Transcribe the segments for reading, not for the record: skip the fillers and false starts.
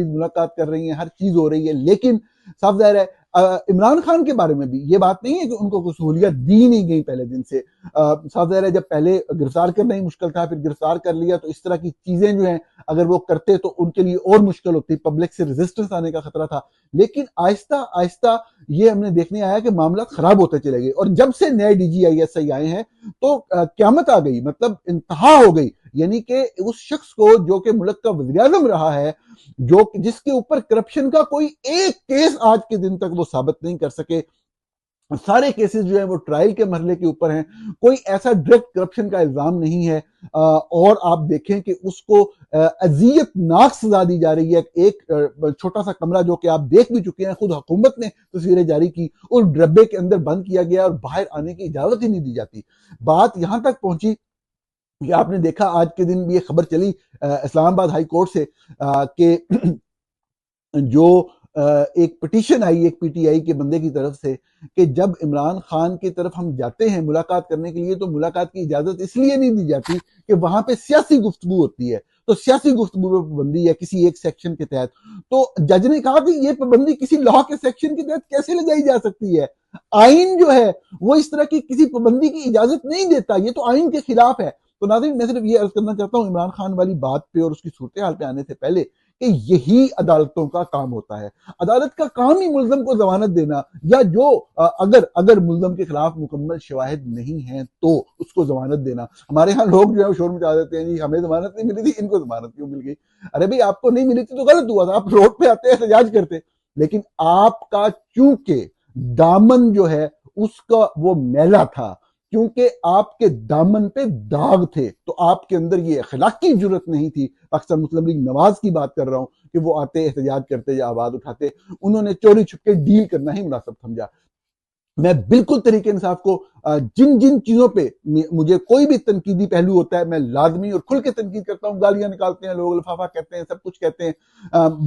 Parties मुलाकात कर रही हैं, हर चीज हो रही है, लेकिन साफ जाहिर है इमरान खान के बारे में भी ये बात नहीं है कि उनको कोई सहूलियत दी नहीं गई पहले दिन से। साफ जाहिर है जब पहले गिरफ्तार करना ही मुश्किल था, फिर गिरफ्तार कर लिया, तो इस तरह की चीजें जो हैं अगर वो करते तो उनके लिए और मुश्किल होती, पब्लिक से रेजिस्टेंस आने का खतरा था। लेकिन आहिस्ता आहिस्ता ये हमने देखने आया कि मामला खराब होते चले गए, और जब से नए DGISI आए हैं तो क्यामत आ गई, मतलब इंतहा हो गई। यानी कि उस शख्स को जो कि मुल्क का वज़ीर-ए-आज़म रहा है, जो जिसके ऊपर करप्शन का कोई एक केस आज के दिन तक वो साबित नहीं कर सके, सारे केसेस जो है वो ट्रायल के मरहले के ऊपर हैं, कोई ऐसा डायरेक्ट करप्शन का इल्जाम नहीं है, और आप देखें कि उसको अज़ियतनाक सजा दी जा रही है। एक छोटा सा कमरा जो कि आप देख भी चुके हैं, खुद हुकूमत ने तस्वीरें जारी की, उस डब्बे के अंदर बंद किया गया और बाहर आने की इजाजत ही नहीं दी जाती। बात यहां तक पहुंची कि आपने देखा आज के दिन भी ये खबर चली इस्लामाबाद हाई कोर्ट से कि जो एक पिटीशन आई एक PTI के बंदे की तरफ से कि जब इमरान खान की तरफ हम जाते हैं मुलाकात करने के लिए तो मुलाकात की इजाजत इसलिए नहीं दी जाती कि वहां पे सियासी गुफ्तगू होती है, तो सियासी गुफ्तगू पर पाबंदी है किसी एक सेक्शन के तहत। तो जज ने कहा कि ये पाबंदी किसी लॉ के सेक्शन के तहत कैसे लगाई जा सकती है? आइन जो है वो इस तरह की किसी पाबंदी की इजाजत नहीं देता, ये तो आइन के खिलाफ है। तो नाज़रीन, मैं सिर्फ ये अर्ज करना चाहता हूँ इमरान खान वाली बात पे और उसकी सूरत हाल पे आने से पहले कि यही अदालतों का काम होता है। अदालत का काम ही मुल्ज़म को जमानत देना, या जो अगर मुल्ज़म के खिलाफ मुकम्मल शवाहिद नहीं है तो उसको जमानत देना। हमारे यहाँ लोग जो है शोर मचा देते हैं, जी हमें जमानत नहीं मिली थी, इनको जमानत क्यों मिल गई? अरे भाई, आपको नहीं मिली थी तो गलत हुआ था, आप रोड पे आते एहतजाज करते, लेकिन आपका चूंकि दामन जो है उसका वो मैला था, क्योंकि आपके दामन पे दाग थे, तो आपके अंदर ये अखलाकी जुर्रत नहीं थी। पाकिस्तान मुस्लिम लीग नवाज की बात कर रहा हूं कि वो आते एहतजाज करते या आवाज उठाते, उन्होंने चोरी छुपके डील करना ही मुनासिब समझा। मैं बिल्कुल तरीके इंसाफ को जिन जिन चीजों पे मुझे कोई भी तनकीदी पहलू होता है मैं लाजमी और खुल के तनकीद करता हूँ। गालियां निकालते हैं लोग, लिफाफा कहते हैं, सब कुछ कहते हैं,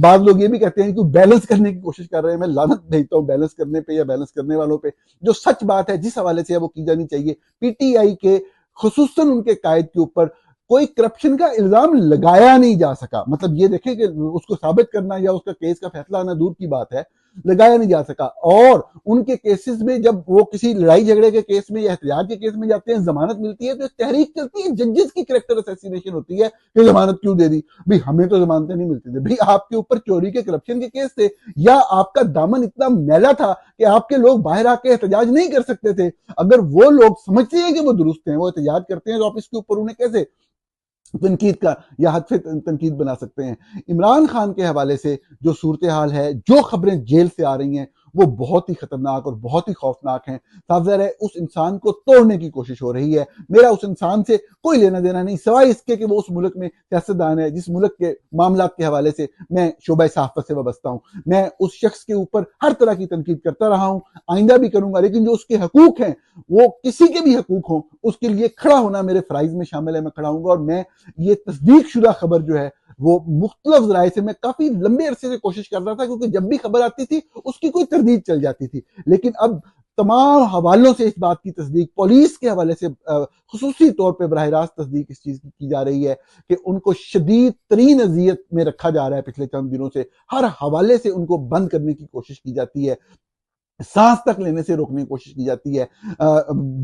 बाद लोग ये भी कहते हैं कि बैलेंस करने की कोशिश कर रहे हैं, मैं लानत भेजता हूँ बैलेंस करने पे या बैलेंस करने वालों पे। जो सच बात है जिस हवाले से है वो की जानी चाहिए। PTI के खुसूसन उनके कायद के ऊपर कोई करप्शन का इल्जाम लगाया नहीं जा सका। मतलब ये देखें कि उसको साबित करना या उसका केस का फैसला आना दूर की बात है, लगाया नहीं जा सका। और उनके केसेस में जब वो किसी लड़ाई झगड़े के केस में या एहतजाज के केस में जाते हैं, जमानत मिलती है तो तहरीक चलती है, जजेस की कैरेक्टर असैसिनेशन होती है कि जमानत क्यों दे दी भाई, हमें तो जमानतें नहीं मिलती थी भाई, आपके ऊपर चोरी के करप्शन के केस थे, या आपका दामन इतना मैला था कि आपके लोग बाहर आके एहतजाज नहीं कर सकते थे। अगर वो लोग समझते हैं कि वो दुरुस्त हैं, वो एहतजाज करते हैं, तो आप इसके ऊपर उन्हें कैसे तनकीद का या हद से तनकीद बना सकते हैं? इमरान खान के हवाले से जो सूरत हाल है, जो खबरें जेल से आ रही हैं, वो बहुत ही खतरनाक और बहुत ही खौफनाक हैं। साफ ज़ाहिर है उस इंसान को तोड़ने की कोशिश हो रही है। मेरा उस इंसान से कोई लेना देना नहीं, सिवाय इसके कि वो उस मुल्क में सियासतदान है जिस मुल्क के मामलात के हवाले से मैं शोबा सहाफ़त से वाबस्ता हूँ। मैं उस शख्स के ऊपर हर तरह की तनकीद करता रहा हूँ, आइंदा भी करूंगा, लेकिन जो उसके हकूक हैं, वो किसी के भी हकूक हों, उसके लिए खड़ा होना मेरे फ़राइज़ में शामिल है। मैं खड़ा हूंगा, और मैं ये तस्दीक शुदा खबर जो है वो मुख्तलिफ ज़राए से मैं काफी लंबे अरसे से कोशिश कर रहा था, क्योंकि जब भी खबर आती थी उसकी कोई तरदीद चल जाती थी। लेकिन अब तमाम हवालों से इस बात की तस्दीक, पुलिस के हवाले से खुसूसी तौर पे बराह रास्त तस्दीक इस चीज की जा रही है कि उनको शदीद तरीन अजियत में रखा जा रहा है। पिछले चंद दिनों से हर हवाले से उनको बंद करने की कोशिश की जाती है, सांस तक लेने से रोकने की कोशिश की जाती है।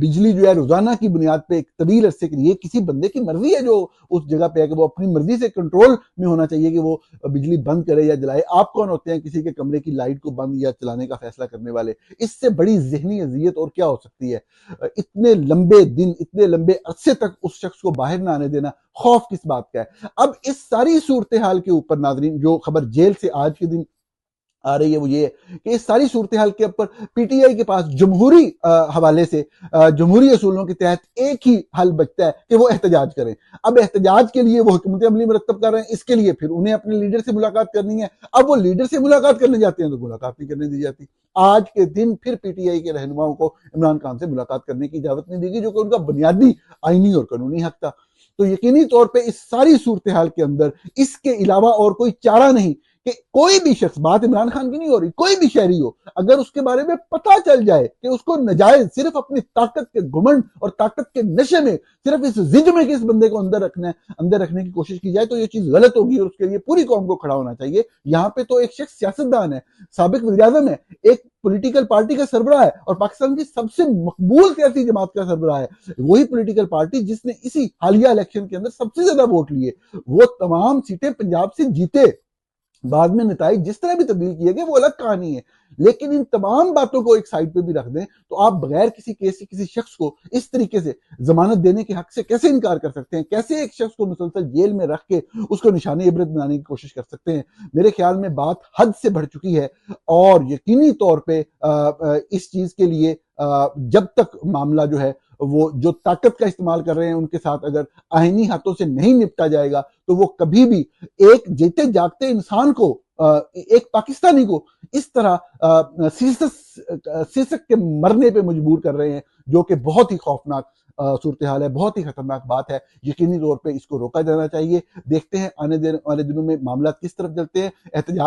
बिजली जो है रोजाना की बुनियाद पे एक तवील अरसे के लिए, किसी बंदे की मर्जी है जो उस जगह पे है कि वो अपनी मर्जी से कंट्रोल में होना चाहिए कि वो बिजली बंद करे या जलाए। आप कौन होते हैं किसी के कमरे की लाइट को बंद या चलाने का फैसला करने वाले? इससे बड़ी जहनी अजियत और क्या हो सकती है? इतने लंबे दिन, इतने लंबे अरसे तक उस शख्स को बाहर ना आने देना, खौफ किस बात का है? अब इस सारी सूरत हाल के ऊपर नाजरीन, जो खबर जेल से आज के दिन आ रही है वो ये कि इस सारी सूरत हाल के ऊपर PTI के पास जमहूरी हवाले से, जमहूरी असूलों के तहत एक ही हल बचता है कि वो एहतजाज करें। अब एहतजाज के लिए वो हुकूमत अमली मरतब कर रहे हैं, इसके लिए फिर उन्हें अपने लीडर से मुलाकात करनी है। अब वो लीडर से मुलाकात करने जाते हैं तो मुलाकात नहीं करने दी जाती। आज के दिन फिर PTI के रहनुमाओं को इमरान खान से मुलाकात करने की इजाजत नहीं दी गई, जो कि उनका बुनियादी आईनी और कानूनी हक था। तो यकीनी तौर पर इस सारी सूरत हाल के अंदर इसके अलावा और कोई चारा नहीं कि कोई भी शख्स, बात इमरान खान की नहीं हो रही, कोई भी शहरी हो, अगर उसके बारे में पता चल जाए कि उसको नजायज सिर्फ अपनी ताकत के घुमंड और ताकत के नशे में, सिर्फ इस जिद में कि इस बंदे को अंदर रखने की कोशिश की जाए, तो ये चीज गलत होगी और उसके लिए पूरी कौम को खड़ा होना चाहिए। यहाँ पे तो एक शख्स सियासतदान है, साबिक वज़ीर-ए-आज़म है, एक पॉलिटिकल पार्टी का सरबराह है और पाकिस्तान की सबसे मकबूल सियासी जमात का सरबराह है, वही पॉलिटिकल पार्टी जिसने इसी हालिया इलेक्शन के अंदर सबसे ज्यादा वोट लिए, वो तमाम सीटें पंजाब से जीते। बाद में नताइज जिस तरह भी तब्दील किए गए वो अलग कहानी है, लेकिन इन तमाम बातों को एक साइड पे भी रख दें तो आप बगैर किसी केस से किसी शख्स को इस तरीके से जमानत देने के हक से कैसे इनकार कर सकते हैं? कैसे एक शख्स को मुसलसल जेल में रख के उसको निशाने इबरत बनाने की कोशिश कर सकते हैं? मेरे ख्याल में बात हद से बढ़ चुकी है और यकीनी तौर पे इस चीज के लिए जब तक मामला जो है वो जो ताकत का इस्तेमाल कर रहे हैं उनके साथ अगर आईनी हाथों से नहीं निपटा जाएगा तो वो कभी भी एक जीते जागते इंसान को, एक पाकिस्तानी को इस तरह शीर्षक के मरने पे मजबूर कर रहे हैं, जो कि बहुत ही खौफनाक सूरत हाल है, बहुत ही खतरनाक बात है। यकीनी तौर पे इसको रोका जाना चाहिए। देखते हैं आने वाले दिनों में मामला किस तरफ चलते हैं। एहतजाज